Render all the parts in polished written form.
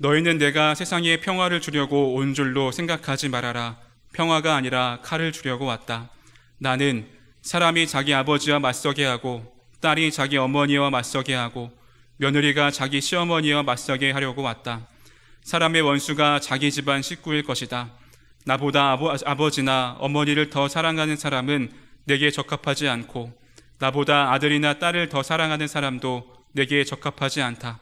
너희는 내가 세상에 평화를 주려고 온 줄로 생각하지 말아라. 평화가 아니라 칼을 주려고 왔다. 나는 사람이 자기 아버지와 맞서게 하고 딸이 자기 어머니와 맞서게 하고 며느리가 자기 시어머니와 맞서게 하려고 왔다. 사람의 원수가 자기 집안 식구일 것이다. 나보다 아버지나 어머니를 더 사랑하는 사람은 내게 적합하지 않고 나보다 아들이나 딸을 더 사랑하는 사람도 내게 적합하지 않다.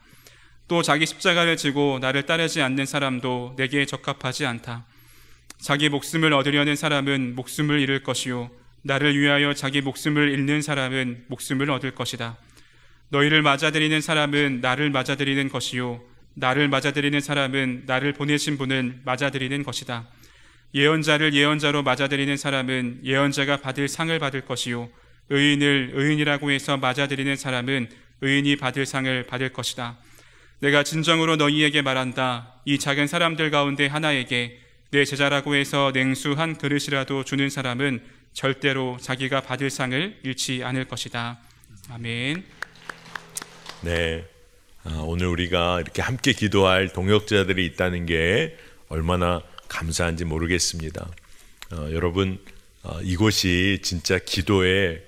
또 자기 십자가를 지고 나를 따르지 않는 사람도 내게 적합하지 않다. 자기 목숨을 얻으려는 사람은 목숨을 잃을 것이요 나를 위하여 자기 목숨을 잃는 사람은 목숨을 얻을 것이다. 너희를 맞아들이는 사람은 나를 맞아들이는 것이요 나를 맞아들이는 사람은 나를 보내신 분을 맞아들이는 것이다. 예언자를 예언자로 맞아들이는 사람은 예언자가 받을 상을 받을 것이요 의인을 의인이라고 해서 맞아들이는 사람은 의인이 받을 상을 받을 것이다. 내가 진정으로 너희에게 말한다. 이 작은 사람들 가운데 하나에게 내 제자라고 해서 냉수 한 그릇이라도 주는 사람은 절대로 자기가 받을 상을 잃지 않을 것이다. 아멘. 네, 오늘 우리가 이렇게 함께 기도할 동역자들이 있다는 게 얼마나 감사한지 모르겠습니다. 여러분, 이곳이 진짜 기도에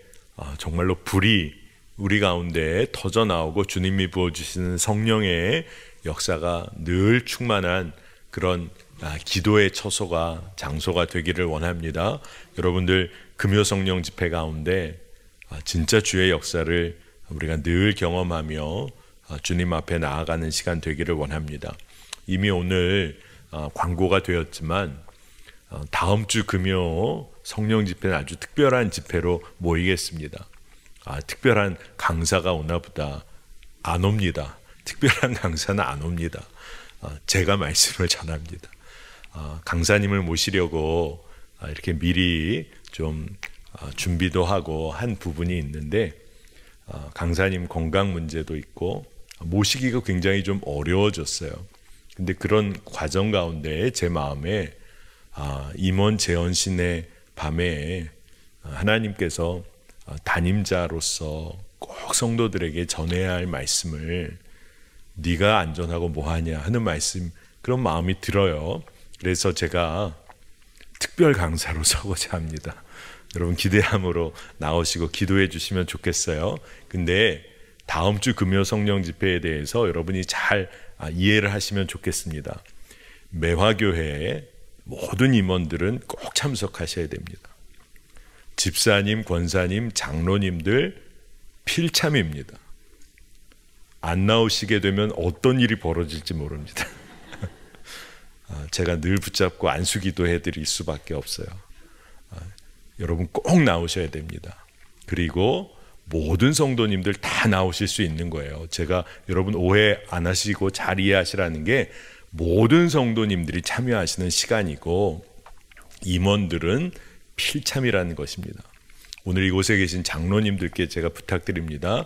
정말로 불이 우리 가운데 터져 나오고 주님이 부어주시는 성령의 역사가 늘 충만한 그런 기도의 처소가 장소가 되기를 원합니다. 여러분들 금요 성령 집회 가운데 진짜 주의 역사를 우리가 늘 경험하며 주님 앞에 나아가는 시간 되기를 원합니다. 이미 오늘 광고가 되었지만 다음 주 금요 성령 집회는 아주 특별한 집회로 모이겠습니다. 특별한 강사가 오나 보다. 안 옵니다. 특별한 강사는 안 옵니다. 제가 말씀을 전합니다. 강사님을 모시려고 이렇게 미리 좀 준비도 하고 한 부분이 있는데 강사님 건강 문제도 있고 모시기가 굉장히 좀 어려워졌어요. 근데 그런 과정 가운데 제 마음에 임원 재헌신의 밤에 하나님께서 담임자로서 꼭 성도들에게 전해야 할 말씀을 네가 안전하고 뭐하냐 하는 말씀, 그런 마음이 들어요. 그래서 제가 특별 강사로 서고자 합니다. 여러분 기대함으로 나오시고 기도해 주시면 좋겠어요. 근데 다음 주 금요 성령 집회에 대해서 여러분이 잘 이해를 하시면 좋겠습니다. 매화교회의 모든 임원들은 꼭 참석하셔야 됩니다. 집사님, 권사님, 장로님들 필참입니다. 안 나오시게 되면 어떤 일이 벌어질지 모릅니다. 제가 늘 붙잡고 안수기도 해드릴 수밖에 없어요. 여러분 꼭 나오셔야 됩니다. 그리고 모든 성도님들 다 나오실 수 있는 거예요. 제가 여러분 오해 안 하시고 잘 이해하시라는 게 모든 성도님들이 참여하시는 시간이고 임원들은 필참이라는 것입니다. 오늘 이곳에 계신 장로님들께 제가 부탁드립니다.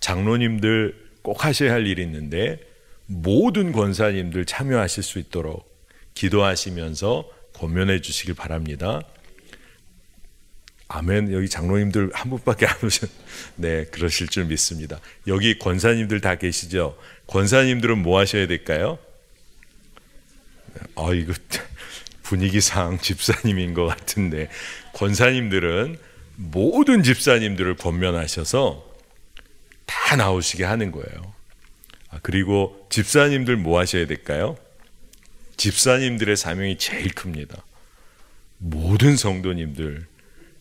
장로님들 꼭 하셔야 할 일이 있는데 모든 권사님들 참여하실 수 있도록 기도하시면서 권면해 주시길 바랍니다. 아멘. 여기 장로님들 한 분밖에 안 오셨. 네, 그러실 줄 믿습니다. 여기 권사님들 다 계시죠? 권사님들은 뭐 하셔야 될까요? 이거 분위기상 집사님인 것 같은데, 권사님들은 모든 집사님들을 권면하셔서 다 나오시게 하는 거예요. 그리고 집사님들 뭐 하셔야 될까요? 집사님들의 사명이 제일 큽니다. 모든 성도님들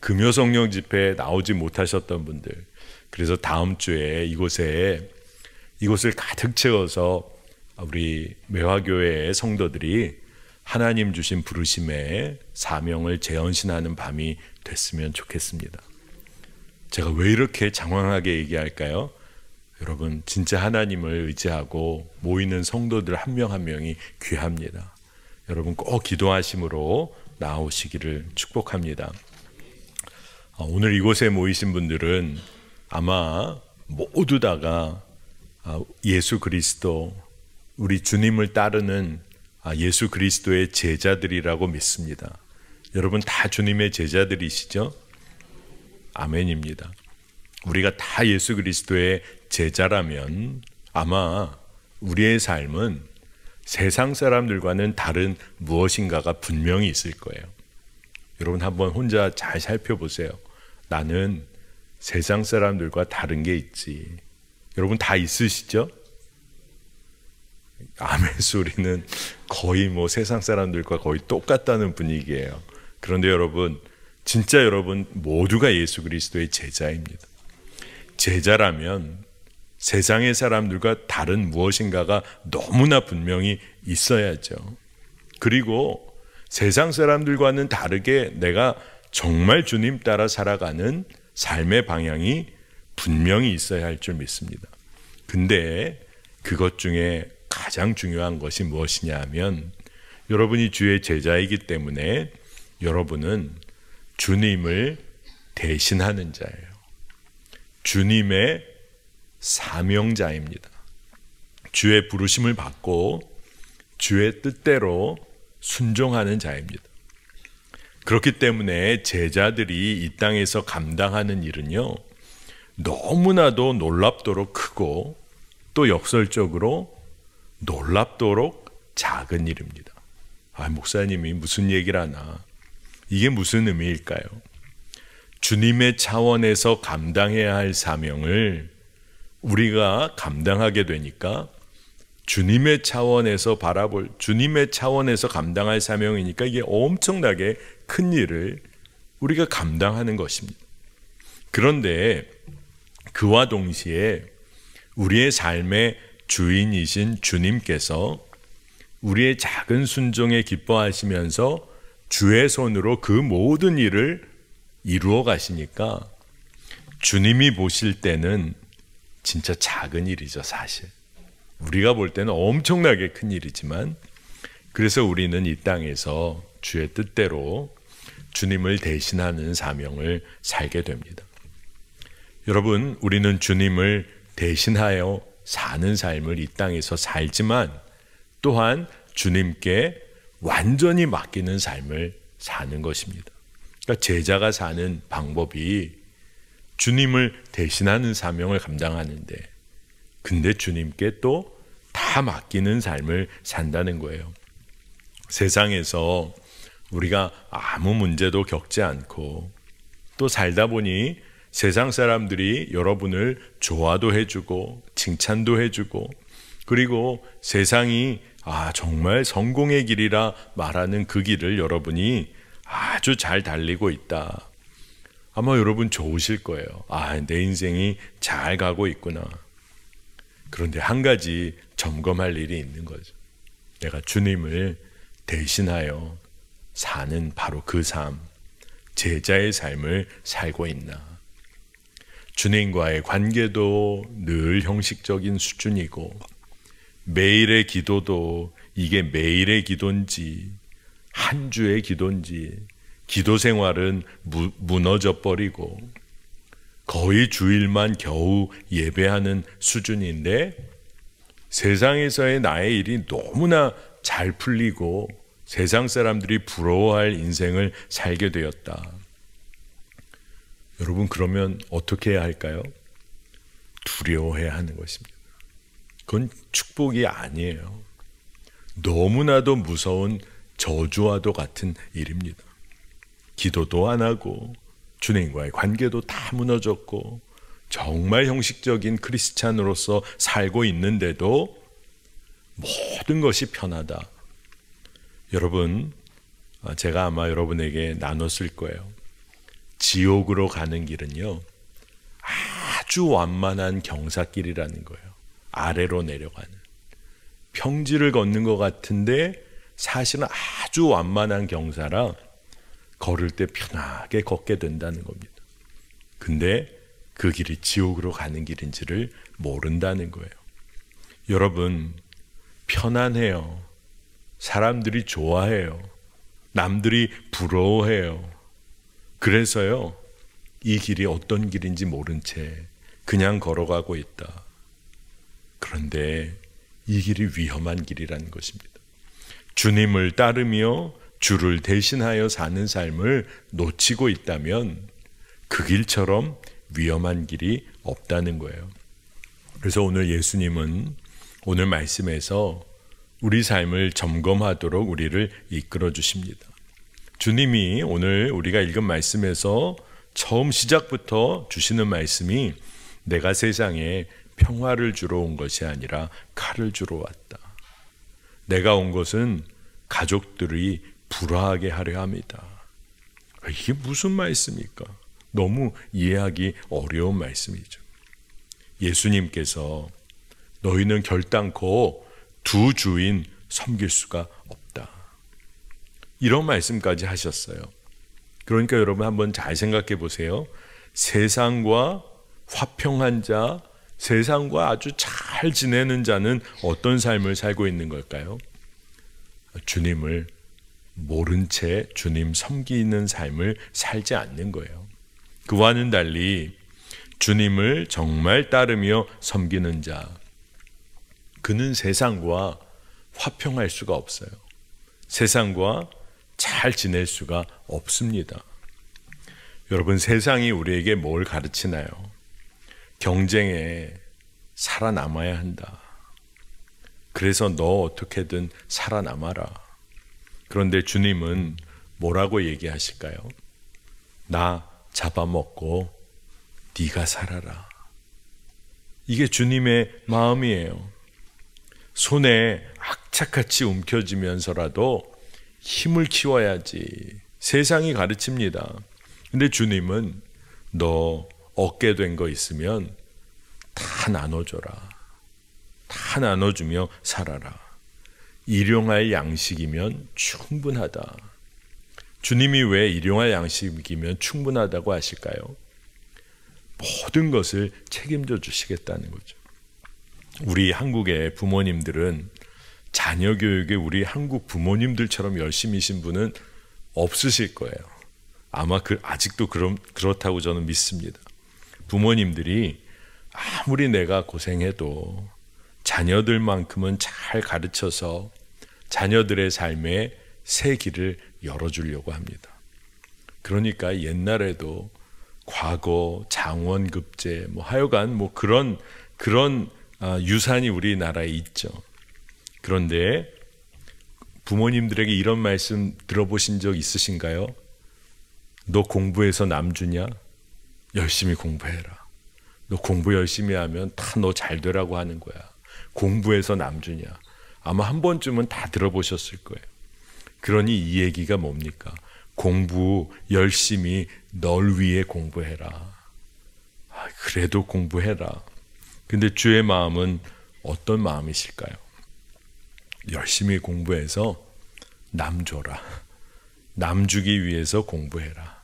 금요 성령 집회에 나오지 못하셨던 분들, 그래서 다음 주에 이곳을 가득 채워서 우리 매화교회의 성도들이 하나님 주신 부르심에 사명을 재헌신하는 밤이 됐으면 좋겠습니다. 제가 왜 이렇게 장황하게 얘기할까요? 여러분 진짜 하나님을 의지하고 모이는 성도들 한 명 한 명이 귀합니다. 여러분 꼭 기도하심으로 나오시기를 축복합니다. 오늘 이곳에 모이신 분들은 아마 모두 다가 예수 그리스도, 우리 주님을 따르는 예수 그리스도의 제자들이라고 믿습니다. 여러분 다 주님의 제자들이시죠? 아멘입니다. 우리가 다 예수 그리스도의 제자라면 아마 우리의 삶은 세상 사람들과는 다른 무엇인가가 분명히 있을 거예요. 여러분 한번 혼자 잘 살펴보세요. 나는 세상 사람들과 다른 게 있지. 여러분 다 있으시죠? 아멘 소리는 거의 뭐 세상 사람들과 거의 똑같다는 분위기예요. 그런데 여러분, 진짜 여러분 모두가 예수 그리스도의 제자입니다. 제자라면 세상의 사람들과 다른 무엇인가가 너무나 분명히 있어야죠. 그리고 세상 사람들과는 다르게 내가 정말 주님 따라 살아가는 삶의 방향이 분명히 있어야 할 줄 믿습니다. 근데 그것 중에 가장 중요한 것이 무엇이냐 하면 여러분이 주의 제자이기 때문에 여러분은 주님을 대신하는 자예요. 주님의 사명자입니다. 주의 부르심을 받고 주의 뜻대로 순종하는 자입니다. 그렇기 때문에 제자들이 이 땅에서 감당하는 일은요, 너무나도 놀랍도록 크고 또 역설적으로 놀랍도록 작은 일입니다. 목사님이 무슨 얘기를 하나? 이게 무슨 의미일까요? 주님의 차원에서 감당해야 할 사명을 우리가 감당하게 되니까 주님의 차원에서 주님의 차원에서 감당할 사명이니까 이게 엄청나게 큰 일을 우리가 감당하는 것입니다. 그런데 그와 동시에 우리의 삶의 주인이신 주님께서 우리의 작은 순종에 기뻐하시면서 주의 손으로 그 모든 일을 이루어 가시니까 주님이 보실 때는 진짜 작은 일이죠, 사실. 우리가 볼 때는 엄청나게 큰 일이지만, 그래서 우리는 이 땅에서 주의 뜻대로 주님을 대신하는 사명을 살게 됩니다. 여러분, 우리는 주님을 대신하여 사는 삶을 이 땅에서 살지만 또한 주님께 완전히 맡기는 삶을 사는 것입니다. 그러니까 제자가 사는 방법이 주님을 대신하는 사명을 감당하는데, 근데 주님께 또 다 맡기는 삶을 산다는 거예요. 세상에서 우리가 아무 문제도 겪지 않고 또 살다 보니 세상 사람들이 여러분을 좋아도 해주고 칭찬도 해주고, 그리고 세상이 정말 성공의 길이라 말하는 그 길을 여러분이 아주 잘 달리고 있다. 아마 여러분 좋으실 거예요. 내 인생이 잘 가고 있구나. 그런데 한 가지 점검할 일이 있는 거죠. 내가 주님을 대신하여 사는 바로 그 삶, 제자의 삶을 살고 있나. 주님과의 관계도 늘 형식적인 수준이고, 매일의 기도도 이게 매일의 기도인지 한 주의 기도인지, 기도 생활은 무너져 버리고 거의 주일만 겨우 예배하는 수준인데, 세상에서의 나의 일이 너무나 잘 풀리고 세상 사람들이 부러워할 인생을 살게 되었다. 여러분, 그러면 어떻게 해야 할까요? 두려워해야 하는 것입니다. 그건 축복이 아니에요. 너무나도 무서운 저주와도 같은 일입니다. 기도도 안 하고 주님과의 관계도 다 무너졌고 정말 형식적인 크리스찬으로서 살고 있는데도 모든 것이 편하다. 여러분, 제가 아마 여러분에게 나눴을 거예요. 지옥으로 가는 길은요, 아주 완만한 경사길이라는 거예요. 아래로 내려가는. 평지를 걷는 것 같은데 사실은 아주 완만한 경사라 걸을 때 편하게 걷게 된다는 겁니다. 근데 그 길이 지옥으로 가는 길인지를 모른다는 거예요. 여러분, 편안해요. 사람들이 좋아해요. 남들이 부러워해요. 그래서요, 이 길이 어떤 길인지 모른 채 그냥 걸어가고 있다. 그런데 이 길이 위험한 길이라는 것입니다. 주님을 따르며 주를 대신하여 사는 삶을 놓치고 있다면 그 길처럼 위험한 길이 없다는 거예요. 그래서 오늘 예수님은 오늘 말씀에서 우리 삶을 점검하도록 우리를 이끌어 주십니다. 주님이 오늘 우리가 읽은 말씀에서 처음 시작부터 주시는 말씀이 내가 세상에 평화를 주러 온 것이 아니라 칼을 주러 왔다. 내가 온 것은 가족들이 불화하게 하려 합니다. 이게 무슨 말씀입니까? 너무 이해하기 어려운 말씀이죠. 예수님께서 너희는 결단코 두 주인 섬길 수가 없다. 이런 말씀까지 하셨어요. 그러니까 여러분 한번 잘 생각해 보세요. 세상과 화평한 자, 세상과 아주 잘 지내는 자는 어떤 삶을 살고 있는 걸까요? 주님을 모른 채 주님 섬기는 삶을 살지 않는 거예요. 그와는 달리 주님을 정말 따르며 섬기는 자, 그는 세상과 화평할 수가 없어요. 세상과 잘 지낼 수가 없습니다. 여러분, 세상이 우리에게 뭘 가르치나요? 경쟁에 살아남아야 한다. 그래서 너 어떻게든 살아남아라. 그런데 주님은 뭐라고 얘기하실까요? 나 잡아먹고 네가 살아라. 이게 주님의 마음이에요. 손에 악착같이 움켜쥐면서라도 힘을 키워야지. 세상이 가르칩니다. 근데 주님은 너 얻게 된 거 있으면 다 나눠줘라. 다 나눠주며 살아라. 일용할 양식이면 충분하다. 주님이 왜 일용할 양식이면 충분하다고 하실까요? 모든 것을 책임져 주시겠다는 거죠. 우리 한국의 부모님들은 자녀 교육에 우리 한국 부모님들처럼 열심히신 분은 없으실 거예요. 아마 아직도 그렇다고 저는 믿습니다. 부모님들이 아무리 내가 고생해도 자녀들만큼은 잘 가르쳐서 자녀들의 삶에 새 길을 열어주려고 합니다. 그러니까 옛날에도 과거 장원급제 하여간 그런 유산이 우리나라에 있죠. 그런데 부모님들에게 이런 말씀 들어보신 적 있으신가요? 너 공부해서 남 주냐? 열심히 공부해라. 너 공부 열심히 하면 다 너 잘 되라고 하는 거야. 공부해서 남 주냐? 아마 한 번쯤은 다 들어보셨을 거예요. 그러니 이 얘기가 뭡니까? 공부 열심히 널 위해 공부해라. 그래도 공부해라. 근데 주의 마음은 어떤 마음이실까요? 열심히 공부해서 남 줘라. 남 주기 위해서 공부해라.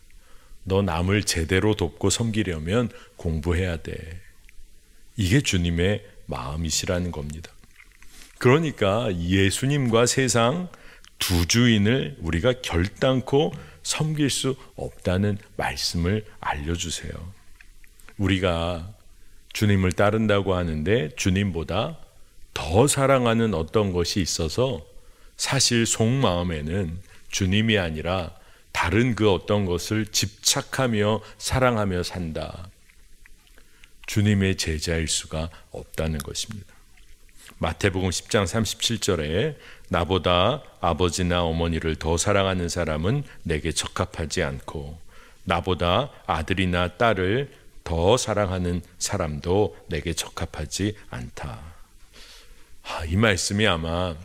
너 남을 제대로 돕고 섬기려면 공부해야 돼. 이게 주님의 마음이시라는 겁니다. 그러니까 예수님과 세상 두 주인을 우리가 결단코 섬길 수 없다는 말씀을 알려주세요. 우리가 주님을 따른다고 하는데 주님보다 더 사랑하는 어떤 것이 있어서 사실 속마음에는 주님이 아니라 다른 그 어떤 것을 집착하며 사랑하며 산다. 주님의 제자일 수가 없다는 것입니다. 마태복음 10장 37절에 나보다 아버지나 어머니를 더 사랑하는 사람은 내게 적합하지 않고 나보다 아들이나 딸을 더 사랑하는 사람도 내게 적합하지 않다. 이 말씀이 아마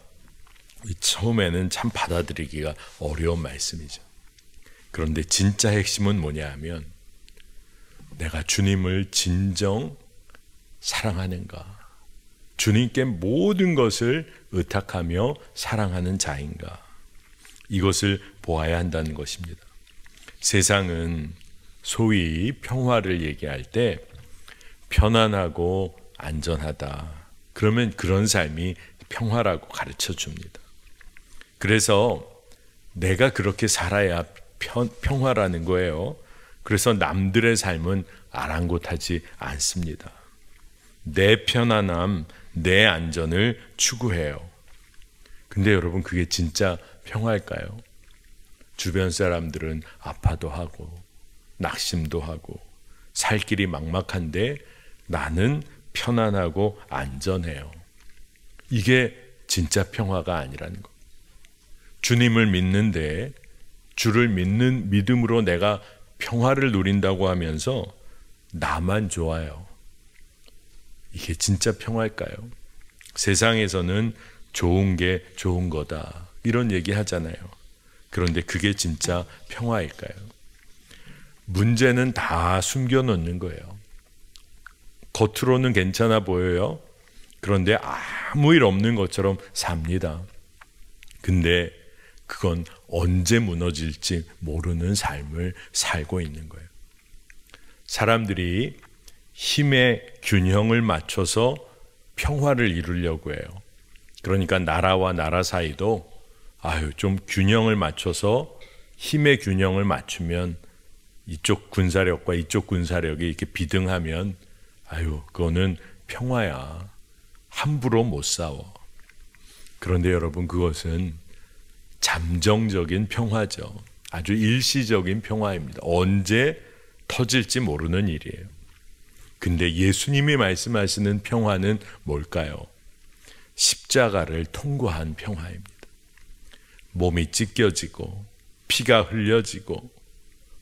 처음에는 참 받아들이기가 어려운 말씀이죠. 그런데 진짜 핵심은 뭐냐 하면 내가 주님을 진정 사랑하는가? 주님께 모든 것을 의탁하며 사랑하는 자인가? 이것을 보아야 한다는 것입니다. 세상은 소위 평화를 얘기할 때 편안하고 안전하다. 그러면 그런 삶이 평화라고 가르쳐 줍니다. 그래서 내가 그렇게 살아야 평화라는 거예요. 그래서 남들의 삶은 아랑곳하지 않습니다. 내 편안함, 내 안전을 추구해요. 근데 여러분 그게 진짜 평화일까요? 주변 사람들은 아파도 하고 낙심도 하고 살 길이 막막한데 나는 편안하고 안전해요. 이게 진짜 평화가 아니라는 것. 주님을 믿는데 주를 믿는 믿음으로 내가 평화를 누린다고 하면서 나만 좋아요. 이게 진짜 평화일까요? 세상에서는 좋은 게 좋은 거다, 이런 얘기 하잖아요. 그런데 그게 진짜 평화일까요? 문제는 다 숨겨놓는 거예요. 겉으로는 괜찮아 보여요. 그런데 아무 일 없는 것처럼 삽니다. 근데 그건 언제 무너질지 모르는 삶을 살고 있는 거예요. 사람들이 힘의 균형을 맞춰서 평화를 이루려고 해요. 그러니까 나라와 나라 사이도 좀 균형을 맞춰서 힘의 균형을 맞추면 이쪽 군사력과 이쪽 군사력이 이렇게 비등하면 그거는 평화야. 함부로 못 싸워. 그런데 여러분, 그것은 잠정적인 평화죠. 아주 일시적인 평화입니다. 언제 터질지 모르는 일이에요. 근데 예수님이 말씀하시는 평화는 뭘까요? 십자가를 통과한 평화입니다. 몸이 찢겨지고 피가 흘려지고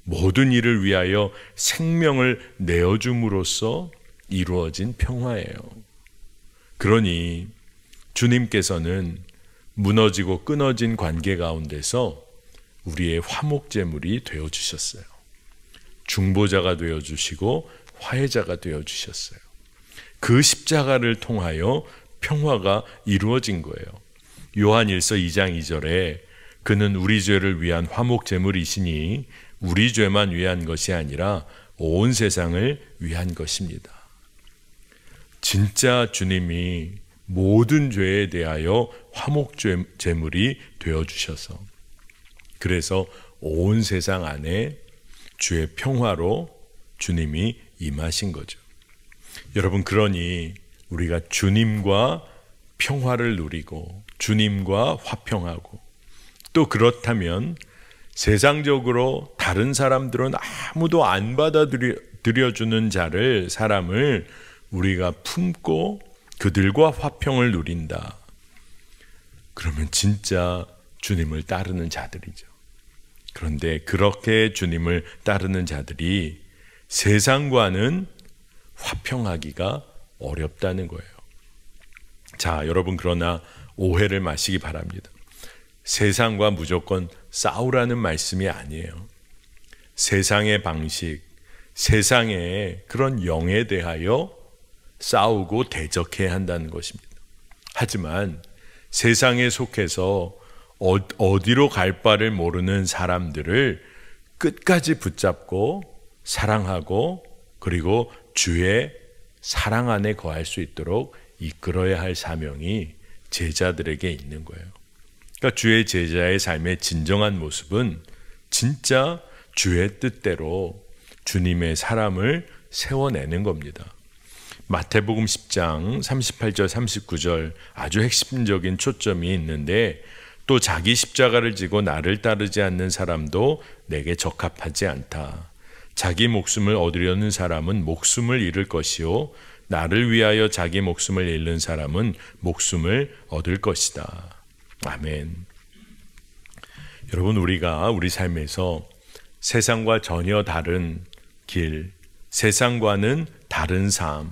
모든 일을 위하여 생명을 내어줌으로써 이루어진 평화예요. 그러니 주님께서는 무너지고 끊어진 관계 가운데서 우리의 화목제물이 되어주셨어요. 중보자가 되어주시고 화해자가 되어주셨어요. 그 십자가를 통하여 평화가 이루어진 거예요. 요한일서 2장 2절에 그는 우리 죄를 위한 화목제물이시니 우리 죄만 위한 것이 아니라 온 세상을 위한 것입니다. 진짜 주님이 모든 죄에 대하여 화목제물이 되어주셔서, 그래서 온 세상 안에 주의 평화로 주님이 임하신 거죠. 여러분, 그러니 우리가 주님과 평화를 누리고 주님과 화평하고, 또 그렇다면 세상적으로 다른 사람들은 아무도 안 받아들여주는 사람을 우리가 품고 그들과 화평을 누린다. 그러면 진짜 주님을 따르는 자들이죠. 그런데 그렇게 주님을 따르는 자들이 세상과는 화평하기가 어렵다는 거예요. 자, 여러분, 그러나 오해를 마시기 바랍니다. 세상과 무조건 싸우라는 말씀이 아니에요. 세상의 방식, 세상의 그런 영에 대하여 싸우고 대적해야 한다는 것입니다. 하지만 세상에 속해서 어디로 갈 바를 모르는 사람들을 끝까지 붙잡고 사랑하고, 그리고 주의 사랑 안에 거할 수 있도록 이끌어야 할 사명이 제자들에게 있는 거예요. 그러니까 주의 제자의 삶의 진정한 모습은 진짜 주의 뜻대로 주님의 사람을 세워내는 겁니다. 마태복음 10장 38절 39절 아주 핵심적인 초점이 있는데, 또 자기 십자가를 지고 나를 따르지 않는 사람도 내게 적합하지 않다. 자기 목숨을 얻으려는 사람은 목숨을 잃을 것이요 나를 위하여 자기 목숨을 잃는 사람은 목숨을 얻을 것이다. 아멘. 여러분, 우리가 우리 삶에서 세상과 전혀 다른 길, 세상과는 다른 삶,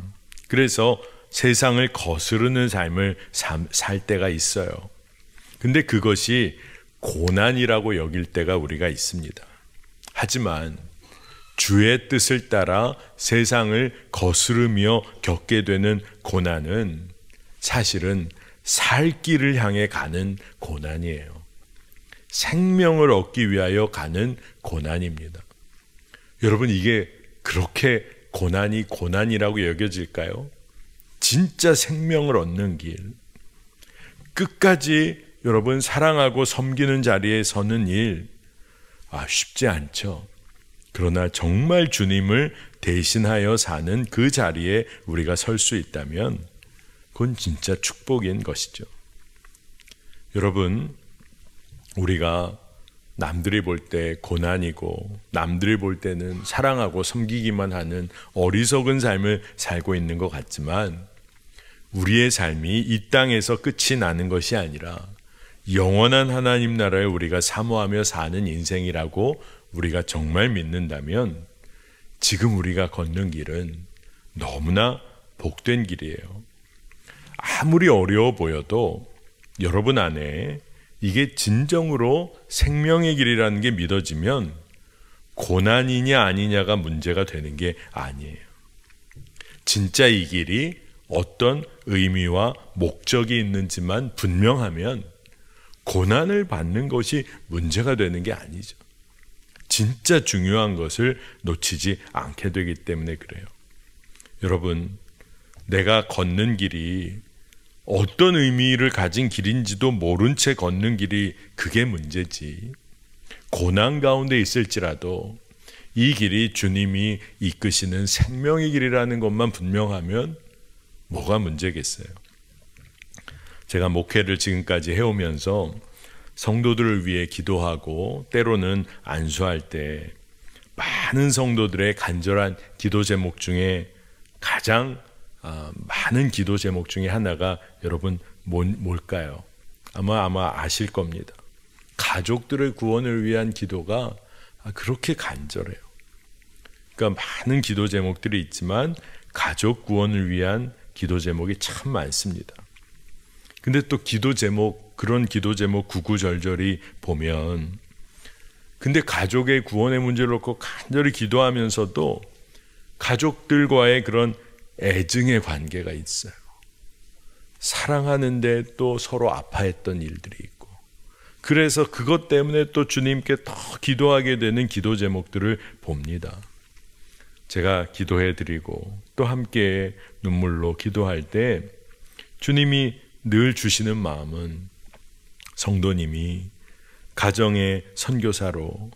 그래서 세상을 거스르는 삶을 살 때가 있어요. 근데 그것이 고난이라고 여길 때가 우리가 있습니다. 하지만 주의 뜻을 따라 세상을 거스르며 겪게 되는 고난은 사실은 살 길을 향해 가는 고난이에요. 생명을 얻기 위하여 가는 고난입니다. 여러분, 이게 그렇게 고난이라고 여겨질까요? 진짜 생명을 얻는 길, 끝까지 여러분 사랑하고 섬기는 자리에 서는 일, 쉽지 않죠. 그러나 정말 주님을 대신하여 사는 그 자리에 우리가 설 수 있다면 그건 진짜 축복인 것이죠. 여러분, 우리가 남들이 볼 때 고난이고 남들이 볼 때는 사랑하고 섬기기만 하는 어리석은 삶을 살고 있는 것 같지만, 우리의 삶이 이 땅에서 끝이 나는 것이 아니라 영원한 하나님 나라를 우리가 사모하며 사는 인생이라고 우리가 정말 믿는다면 지금 우리가 걷는 길은 너무나 복된 길이에요. 아무리 어려워 보여도 여러분 안에 이게 진정으로 생명의 길이라는 게 믿어지면 고난이냐 아니냐가 문제가 되는 게 아니에요. 진짜 이 길이 어떤 의미와 목적이 있는지만 분명하면 고난을 받는 것이 문제가 되는 게 아니죠. 진짜 중요한 것을 놓치지 않게 되기 때문에 그래요. 여러분, 내가 걷는 길이 어떤 의미를 가진 길인지도 모른 채 걷는 길이 그게 문제지. 고난 가운데 있을지라도 이 길이 주님이 이끄시는 생명의 길이라는 것만 분명하면 뭐가 문제겠어요. 제가 목회를 지금까지 해오면서 성도들을 위해 기도하고 때로는 안수할 때 많은 성도들의 간절한 기도 제목 중에 가장 많은 기도 제목 중에 하나가 여러분 뭘까요? 아마 아실 겁니다. 가족들의 구원을 위한 기도가 그렇게 간절해요. 그러니까 많은 기도 제목들이 있지만 가족 구원을 위한 기도 제목이 참 많습니다. 근데 또 기도 제목, 그런 기도 제목 구구절절히 보면 근데 가족의 구원의 문제를 놓고 간절히 기도하면서도 가족들과의 그런 애증의 관계가 있어요. 사랑하는데 또 서로 아파했던 일들이 있고 그래서 그것 때문에 또 주님께 더 기도하게 되는 기도 제목들을 봅니다. 제가 기도해 드리고 또 함께 눈물로 기도할 때 주님이 늘 주시는 마음은 성도님이 가정의 선교사로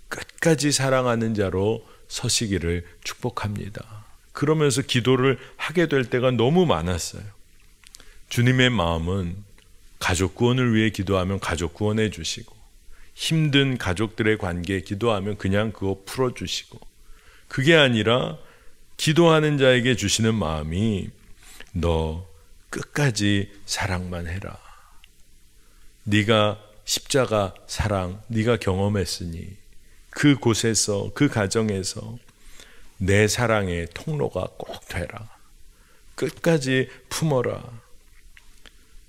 끝까지 사랑하는 자로 서시기를 축복합니다. 그러면서 기도를 하게 될 때가 너무 많았어요. 주님의 마음은 가족 구원을 위해 기도하면 가족 구원해 주시고 힘든 가족들의 관계에 기도하면 그냥 그거 풀어주시고 그게 아니라 기도하는 자에게 주시는 마음이 너 끝까지 사랑만 해라. 네가 십자가 사랑 네가 경험했으니 그곳에서 그 가정에서 내 사랑의 통로가 꼭 되라. 끝까지 품어라.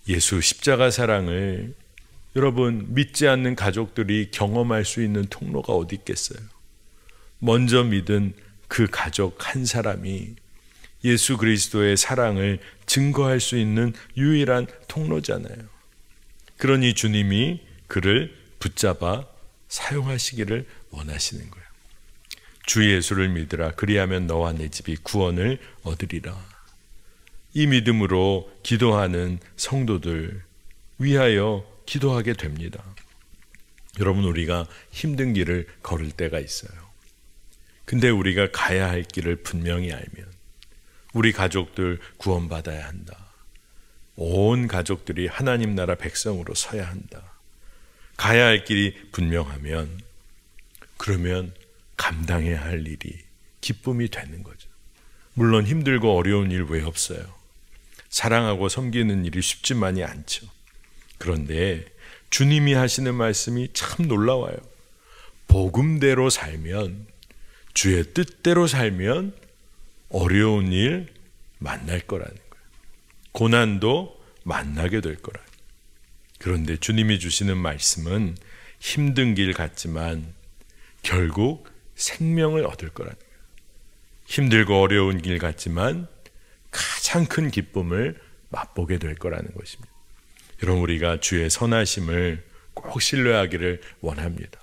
예수 십자가 사랑을 여러분 믿지 않는 가족들이 경험할 수 있는 통로가 어디 있겠어요? 먼저 믿은 그 가족 한 사람이 예수 그리스도의 사랑을 증거할 수 있는 유일한 통로잖아요. 그러니 주님이 그를 붙잡아 사용하시기를 원하시는 거예요. 주 예수를 믿으라. 그리하면 너와 내 집이 구원을 얻으리라. 이 믿음으로 기도하는 성도들 위하여 기도하게 됩니다. 여러분, 우리가 힘든 길을 걸을 때가 있어요. 근데 우리가 가야 할 길을 분명히 알면 우리 가족들 구원받아야 한다. 온 가족들이 하나님 나라 백성으로 서야 한다. 가야 할 길이 분명하면 그러면 감당해야 할 일이 기쁨이 되는 거죠. 물론 힘들고 어려운 일 왜 없어요? 사랑하고 섬기는 일이 쉽지만이 않죠. 그런데 주님이 하시는 말씀이 참 놀라워요. 복음대로 살면, 주의 뜻대로 살면 어려운 일 만날 거라는 거예요. 고난도 만나게 될 거라는 거예요. 그런데 주님이 주시는 말씀은 힘든 길 같지만 결국 생명을 얻을 거라는 거예요. 힘들고 어려운 길 같지만 가장 큰 기쁨을 맛보게 될 거라는 것입니다. 여러분, 우리가 주의 선하심을 꼭 신뢰하기를 원합니다.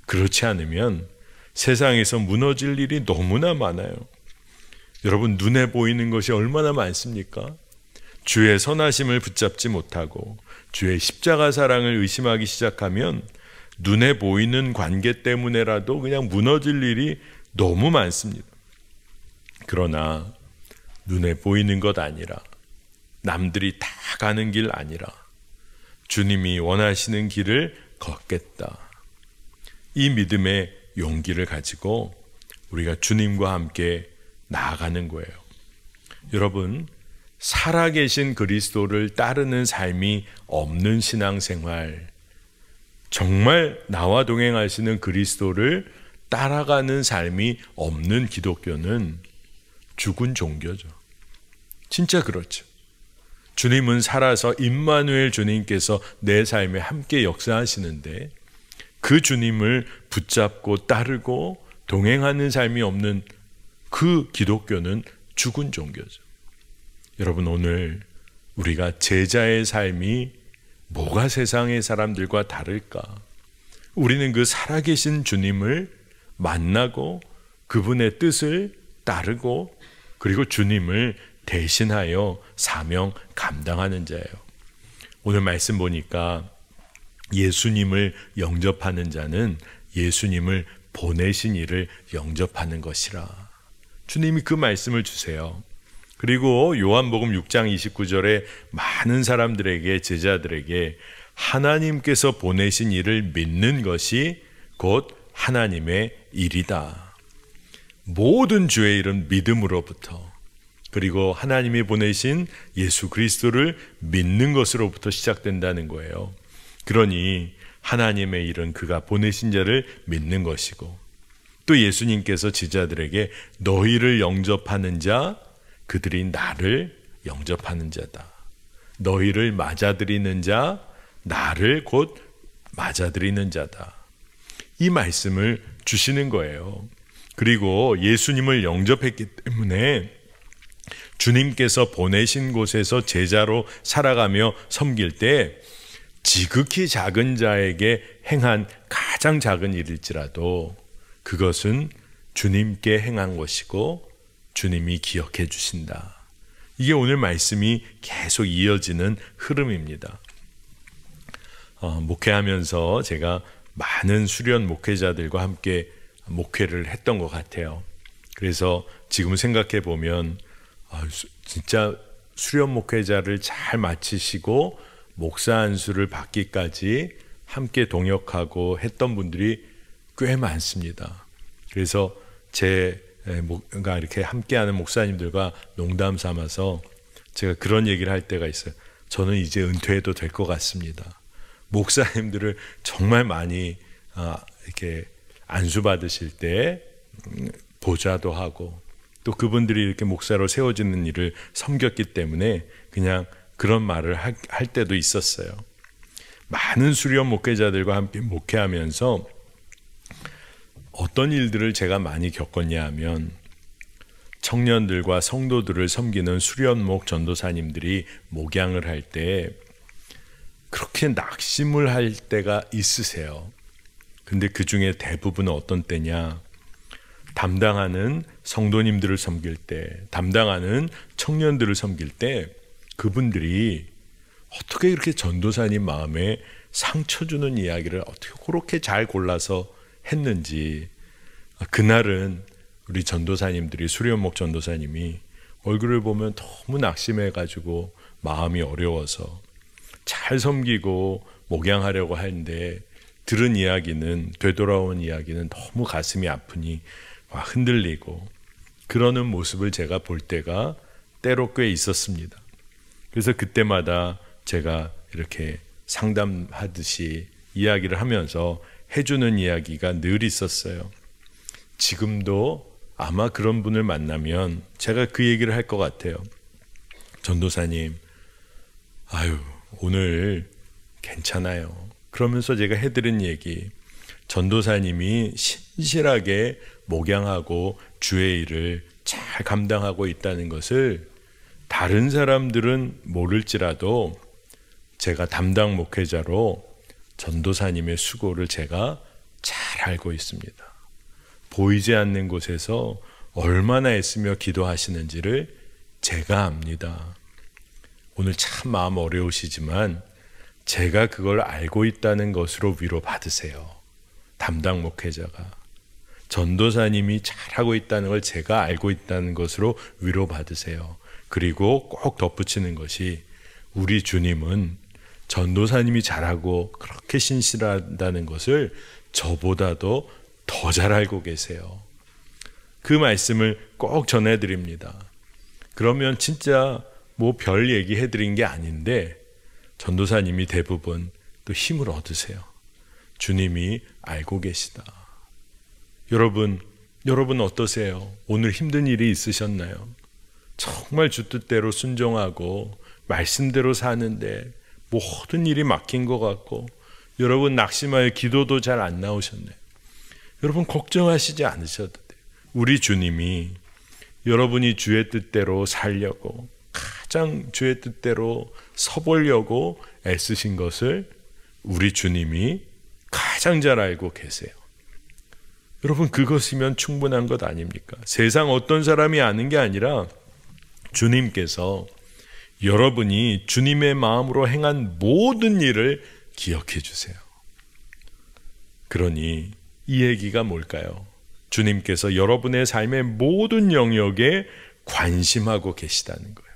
그렇지 않으면 세상에서 무너질 일이 너무나 많아요. 여러분, 눈에 보이는 것이 얼마나 많습니까? 주의 선하심을 붙잡지 못하고 주의 십자가 사랑을 의심하기 시작하면 눈에 보이는 관계 때문에라도 그냥 무너질 일이 너무 많습니다. 그러나 눈에 보이는 것 아니라 남들이 다 가는 길 아니라 주님이 원하시는 길을 걷겠다. 이 믿음의 용기를 가지고 우리가 주님과 함께 나아가는 거예요. 여러분, 살아계신 그리스도를 따르는 삶이 없는 신앙생활, 정말 나와 동행하시는 그리스도를 따라가는 삶이 없는 기독교는 죽은 종교죠. 진짜 그렇죠. 주님은 살아서 임마누엘 주님께서 내 삶에 함께 역사하시는데 그 주님을 붙잡고 따르고 동행하는 삶이 없는 그 기독교는 죽은 종교죠. 여러분, 오늘 우리가 제자의 삶이 뭐가 세상의 사람들과 다를까? 우리는 그 살아계신 주님을 만나고 그분의 뜻을 따르고 그리고 주님을 대신하여 사명 감당하는 자예요. 오늘 말씀 보니까 예수님을 영접하는 자는 예수님을 보내신 이를 영접하는 것이라. 주님이 그 말씀을 주세요. 그리고 요한복음 6장 29절에 많은 사람들에게, 제자들에게 하나님께서 보내신 이를 믿는 것이 곧 하나님의 일이다. 모든 주의 일은 믿음으로부터, 그리고 하나님이 보내신 예수 그리스도를 믿는 것으로부터 시작된다는 거예요. 그러니 하나님의 일은 그가 보내신 자를 믿는 것이고, 또 예수님께서 제자들에게 너희를 영접하는 자, 그들이 나를 영접하는 자다. 너희를 맞아들이는 자, 나를 곧 맞아들이는 자다. 이 말씀을 주시는 거예요. 그리고 예수님을 영접했기 때문에 주님께서 보내신 곳에서 제자로 살아가며 섬길 때 지극히 작은 자에게 행한 가장 작은 일일지라도 그것은 주님께 행한 것이고 주님이 기억해 주신다. 이게 오늘 말씀이 계속 이어지는 흐름입니다. 목회하면서 제가 많은 수련 목회자들과 함께 목회를 했던 것 같아요. 그래서 지금 생각해 보면 진짜 수련 목회자를 잘 마치시고 목사 안수를 받기까지 함께 동역하고 했던 분들이 꽤 많습니다. 그래서 제가 이렇게 함께하는 목사님들과 농담 삼아서 제가 그런 얘기를 할 때가 있어요. 저는 이제 은퇴해도 될 것 같습니다. 목사님들을 정말 많이 이렇게 안수 받으실 때 보좌도 하고 또 그분들이 이렇게 목사로 세워지는 일을 섬겼기 때문에 그냥 그런 말을 할 때도 있었어요. 많은 수련 목회자들과 함께 목회하면서 어떤 일들을 제가 많이 겪었냐 하면 청년들과 성도들을 섬기는 수련목 전도사님들이 목양을 할 때 그렇게 낙심을 할 때가 있으세요. 근데 그 중에 대부분은 어떤 때냐? 담당하는 성도님들을 섬길 때, 담당하는 청년들을 섬길 때 그분들이 어떻게 이렇게 전도사님 마음에 상처 주는 이야기를 어떻게 그렇게 잘 골라서 했는지, 그날은 우리 전도사님들이, 수련목 전도사님이 얼굴을 보면 너무 낙심해가지고 마음이 어려워서 잘 섬기고 목양하려고 하는데 들은 이야기는, 되돌아온 이야기는 너무 가슴이 아프니 막 흔들리고 그러는 모습을 제가 볼 때가 때로 꽤 있었습니다. 그래서 그때마다 제가 이렇게 상담하듯이 이야기를 하면서 해주는 이야기가 늘 있었어요. 지금도 아마 그런 분을 만나면 제가 그 얘기를 할 것 같아요. 전도사님, 오늘 괜찮아요. 그러면서 제가 해드린 얘기, 전도사님이 신실하게 목양하고 주의 일을 잘 감당하고 있다는 것을 다른 사람들은 모를지라도 제가 담당 목회자로 전도사님의 수고를 제가 잘 알고 있습니다. 보이지 않는 곳에서 얼마나 애쓰며 기도하시는지를 제가 압니다. 오늘 참 마음 어려우시지만 제가 그걸 알고 있다는 것으로 위로받으세요. 담당 목회자가. 전도사님이 잘하고 있다는 걸 제가 알고 있다는 것으로 위로받으세요. 그리고 꼭 덧붙이는 것이, 우리 주님은 전도사님이 잘하고 그렇게 신실하다는 것을 저보다도 더 잘 알고 계세요. 그 말씀을 꼭 전해드립니다. 그러면 진짜 뭐 별 얘기 해드린 게 아닌데 전도사님이 대부분 또 힘을 얻으세요. 주님이 알고 계시다. 여러분 어떠세요? 오늘 힘든 일이 있으셨나요? 정말 주 뜻대로 순종하고 말씀대로 사는데 모든 일이 막힌 것 같고 여러분 낙심하여 기도도 잘 안 나오셨나요? 여러분 걱정하시지 않으셔도 돼요. 우리 주님이 여러분이 주의 뜻대로 살려고 가장 주의 뜻대로 서보려고 애쓰신 것을 우리 주님이 가장 잘 알고 계세요. 여러분 그것이면 충분한 것 아닙니까? 세상 어떤 사람이 아는 게 아니라 주님께서 여러분이 주님의 마음으로 행한 모든 일을 기억해 주세요. 그러니 이 얘기가 뭘까요? 주님께서 여러분의 삶의 모든 영역에 관심하고 계시다는 거예요.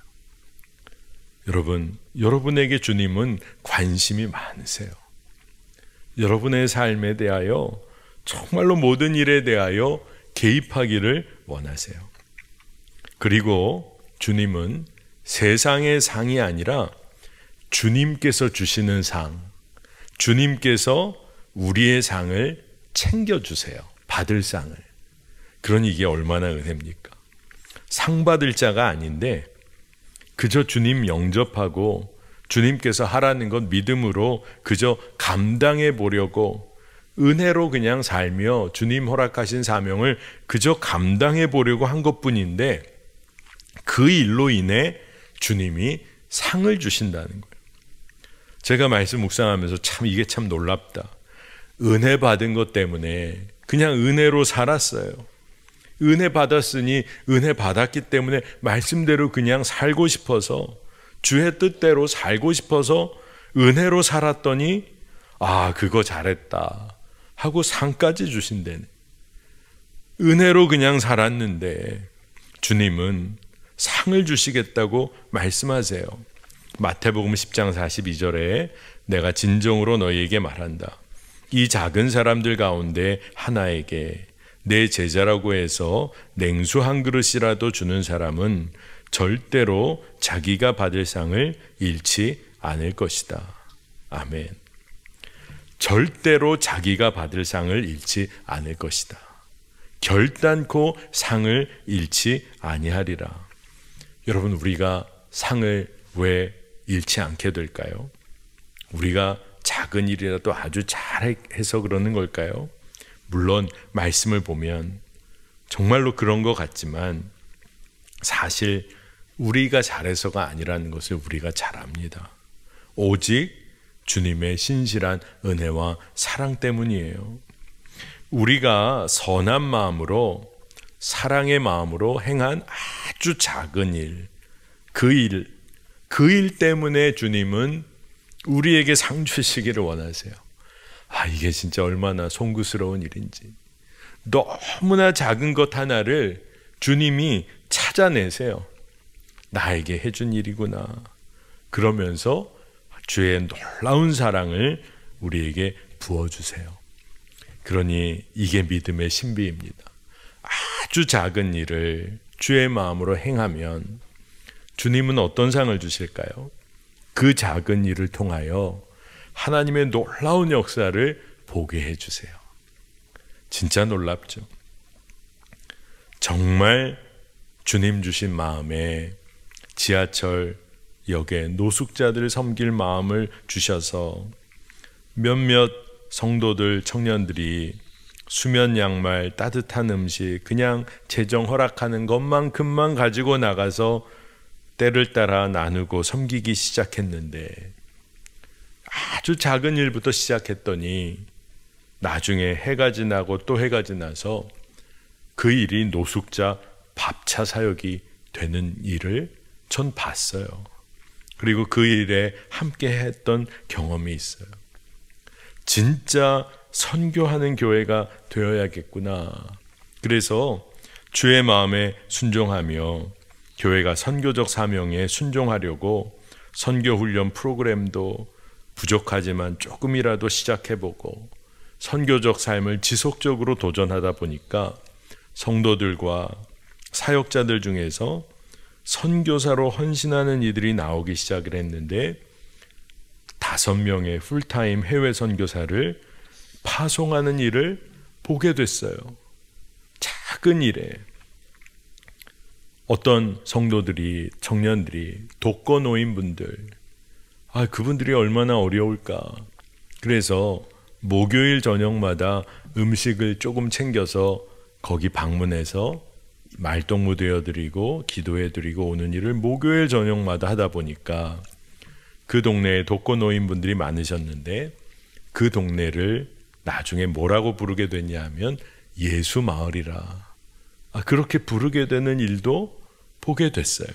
여러분에게 주님은 관심이 많으세요. 여러분의 삶에 대하여 정말로 모든 일에 대하여 개입하기를 원하세요. 그리고 주님은 세상의 상이 아니라 주님께서 주시는 상, 주님께서 우리의 상을 챙겨주세요. 받을 상을. 그러니 이게 얼마나 은혜입니까? 상 받을 자가 아닌데 그저 주님 영접하고 주님께서 하라는 것 믿음으로 그저 감당해 보려고 은혜로 그냥 살며 주님 허락하신 사명을 그저 감당해 보려고 한 것뿐인데 그 일로 인해 주님이 상을 주신다는 거예요. 제가 말씀 묵상하면서 이게 참 놀랍다. 은혜 받은 것 때문에 그냥 은혜로 살았어요. 은혜 받았으니 은혜 받았기 때문에 말씀대로 그냥 살고 싶어서 주의 뜻대로 살고 싶어서 은혜로 살았더니 그거 잘했다 하고 상까지 주신다네. 은혜로 그냥 살았는데 주님은 상을 주시겠다고 말씀하세요. 마태복음 10장 42절에 내가 진정으로 너희에게 말한다. 이 작은 사람들 가운데 하나에게 내 제자라고 해서 냉수 한 그릇이라도 주는 사람은 절대로 자기가 받을 상을 잃지 않을 것이다. 아멘. 절대로 자기가 받을 상을 잃지 않을 것이다. 결단코 상을 잃지 아니하리라. 여러분 우리가 상을 왜 잃지 않게 될까요? 우리가 작은 일이라도 아주 잘해서 그러는 걸까요? 물론 말씀을 보면 정말로 그런 것 같지만 사실 우리가 잘해서가 아니라는 것을 우리가 잘 압니다. 오직 주님의 신실한 은혜와 사랑 때문이에요. 우리가 선한 마음으로 사랑의 마음으로 행한 아주 작은 일, 그 일 때문에 주님은 우리에게 상 주시기를 원하세요. 이게 진짜 얼마나 송구스러운 일인지. 너무나 작은 것 하나를 주님이 찾아내세요. 나에게 해준 일이구나. 그러면서 주의 놀라운 사랑을 우리에게 부어주세요. 그러니 이게 믿음의 신비입니다. 아주 작은 일을 주의 마음으로 행하면 주님은 어떤 상을 주실까요? 그 작은 일을 통하여 하나님의 놀라운 역사를 보게 해주세요. 진짜 놀랍죠? 정말 주님 주신 마음에 지하철 역에 노숙자들을 섬길 마음을 주셔서 몇몇 성도들, 청년들이 수면 양말, 따뜻한 음식, 그냥 재정 허락하는 것만큼만 가지고 나가서 때를 따라 나누고 섬기기 시작했는데 아주 작은 일부터 시작했더니 나중에 해가 지나고 또 해가 지나서 그 일이 노숙자 밥차 사역이 되는 일을 전 봤어요. 그리고 그 일에 함께 했던 경험이 있어요. 진짜 선교하는 교회가 되어야겠구나. 그래서 주의 마음에 순종하며 교회가 선교적 사명에 순종하려고 선교훈련 프로그램도 부족하지만 조금이라도 시작해보고 선교적 삶을 지속적으로 도전하다 보니까 성도들과 사역자들 중에서 선교사로 헌신하는 이들이 나오기 시작을 했는데 5명의 풀타임 해외 선교사를 파송하는 일을 보게 됐어요. 작은 일에 어떤 성도들이, 청년들이, 독거노인분들, 그분들이 얼마나 어려울까. 그래서 목요일 저녁마다 음식을 조금 챙겨서 거기 방문해서 말동무 되어드리고 기도해드리고 오는 일을 목요일 저녁마다 하다 보니까 그 동네에 독거노인분들이 많으셨는데 그 동네를 나중에 뭐라고 부르게 됐냐 하면 예수 마을이라. 그렇게 부르게 되는 일도 보게 됐어요.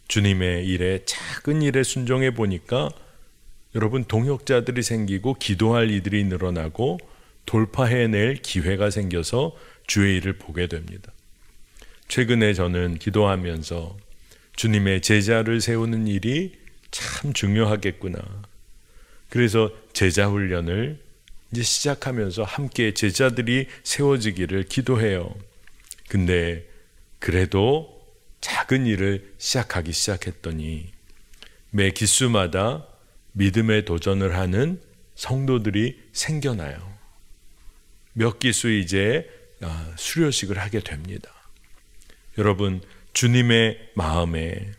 주님의 일에, 작은 일에 순종해 보니까 여러분, 동역자들이 생기고 기도할 이들이 늘어나고 돌파해낼 기회가 생겨서 주의 일을 보게 됩니다. 최근에 저는 기도하면서 주님의 제자를 세우는 일이 참 중요하겠구나. 그래서 제자 훈련을 이제 시작하면서 함께 제자들이 세워지기를 기도해요. 근데 그래도 작은 일을 시작했더니 매 기수마다 믿음의 도전을 하는 성도들이 생겨나요. 몇 기수 이제 수료식을 하게 됩니다. 여러분, 주님의 마음에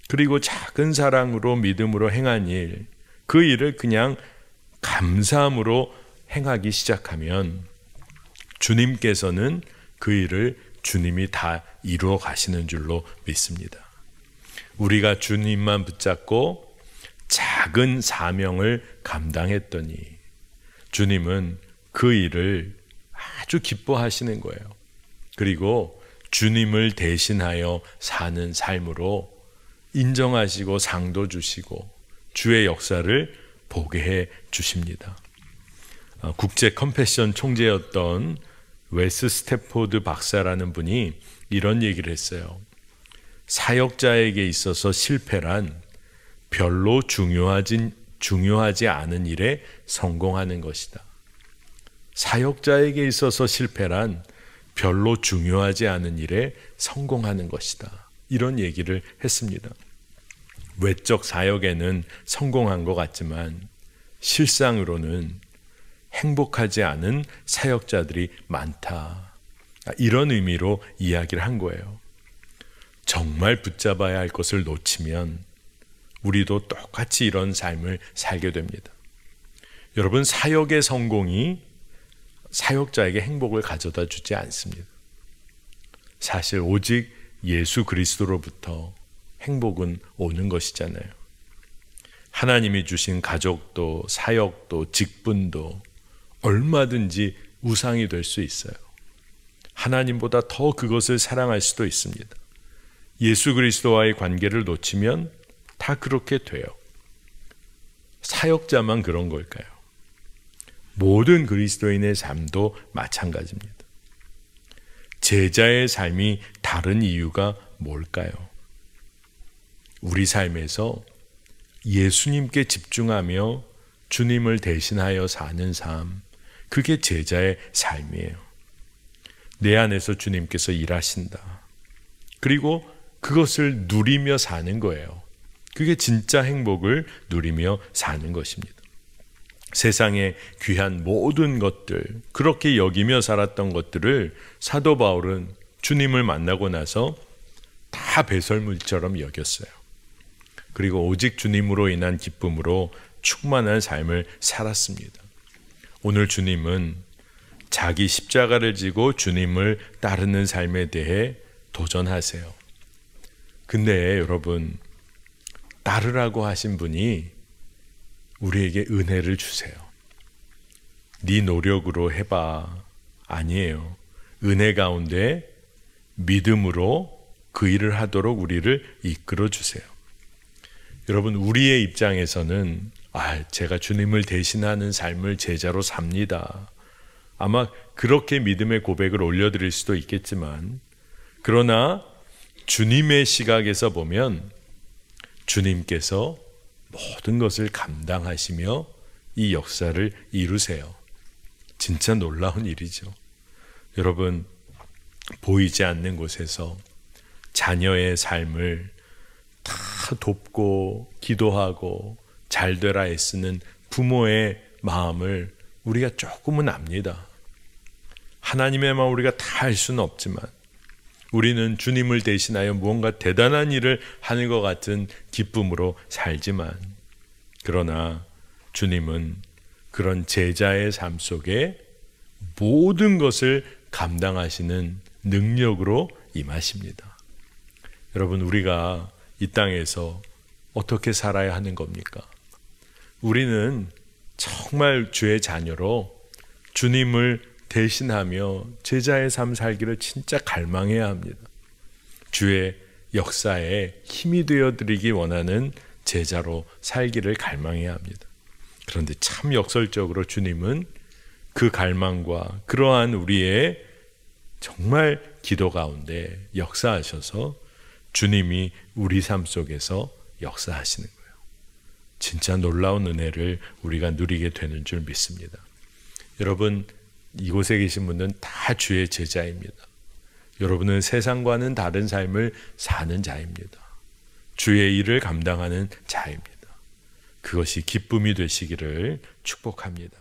그리고 작은 사랑으로 믿음으로 행한 일, 그 일을 그냥 감사함으로 행하기 시작하면 주님께서는 그 일을 주님이 다 이루어 가시는 줄로 믿습니다. 우리가 주님만 붙잡고 작은 사명을 감당했더니 주님은 그 일을 아주 기뻐하시는 거예요. 그리고 주님을 대신하여 사는 삶으로 인정하시고 상도 주시고 주의 역사를 보게 해 주십니다. 국제 컴패션 총재였던 웨스 스태포드 박사라는 분이 이런 얘기를 했어요. 사역자에게 있어서 실패란 별로 중요하지 않은 일에 성공하는 것이다. 사역자에게 있어서 실패란 별로 중요하지 않은 일에 성공하는 것이다. 이런 얘기를 했습니다. 외적 사역에는 성공한 것 같지만 실상으로는 행복하지 않은 사역자들이 많다. 이런 의미로 이야기를 한 거예요. 정말 붙잡아야 할 것을 놓치면 우리도 똑같이 이런 삶을 살게 됩니다. 여러분, 사역의 성공이 사역자에게 행복을 가져다 주지 않습니다. 사실 오직 예수 그리스도로부터 행복은 오는 것이잖아요. 하나님이 주신 가족도 사역도 직분도 얼마든지 우상이 될 수 있어요. 하나님보다 더 그것을 사랑할 수도 있습니다. 예수 그리스도와의 관계를 놓치면 다 그렇게 돼요. 사역자만 그런 걸까요? 모든 그리스도인의 삶도 마찬가지입니다. 제자의 삶이 다른 이유가 뭘까요? 우리 삶에서 예수님께 집중하며 주님을 대신하여 사는 삶, 그게 제자의 삶이에요. 내 안에서 주님께서 일하신다. 그리고 그것을 누리며 사는 거예요. 그게 진짜 행복을 누리며 사는 것입니다. 세상의 귀한 모든 것들, 그렇게 여기며 살았던 것들을 사도 바울은 주님을 만나고 나서 다 배설물처럼 여겼어요. 그리고 오직 주님으로 인한 기쁨으로 충만한 삶을 살았습니다. 오늘 주님은 자기 십자가를 지고 주님을 따르는 삶에 대해 도전하세요. 근데 여러분, 따르라고 하신 분이 우리에게 은혜를 주세요. 네 노력으로 해봐. 아니에요. 은혜 가운데 믿음으로 그 일을 하도록 우리를 이끌어 주세요. 여러분, 우리의 입장에서는 제가 주님을 대신하는 삶을 제자로 삽니다. 아마 그렇게 믿음의 고백을 올려드릴 수도 있겠지만, 그러나 주님의 시각에서 보면 주님께서 모든 것을 감당하시며 이 역사를 이루세요. 진짜 놀라운 일이죠. 여러분, 보이지 않는 곳에서 자녀의 삶을 다 돕고 기도하고 잘 되라 애쓰는 부모의 마음을 우리가 조금은 압니다. 하나님의 마음 우리가 다 알 수는 없지만 우리는 주님을 대신하여 무언가 대단한 일을 하는 것 같은 기쁨으로 살지만, 그러나 주님은 그런 제자의 삶 속에 모든 것을 감당하시는 능력으로 임하십니다. 여러분, 우리가 이 땅에서 어떻게 살아야 하는 겁니까? 우리는 정말 주의 자녀로 주님을 대신하며 제자의 삶 살기를 진짜 갈망해야 합니다. 주의 역사에 힘이 되어드리기 원하는 제자로 살기를 갈망해야 합니다. 그런데 참 역설적으로 주님은 그 갈망과 그러한 우리의 정말 기도 가운데 역사하셔서 주님이 우리 삶 속에서 역사하시는 거예요. 진짜 놀라운 은혜를 우리가 누리게 되는 줄 믿습니다. 여러분, 이곳에 계신 분들은 다 주의 제자입니다. 여러분은 세상과는 다른 삶을 사는 자입니다. 주의 일을 감당하는 자입니다. 그것이 기쁨이 되시기를 축복합니다.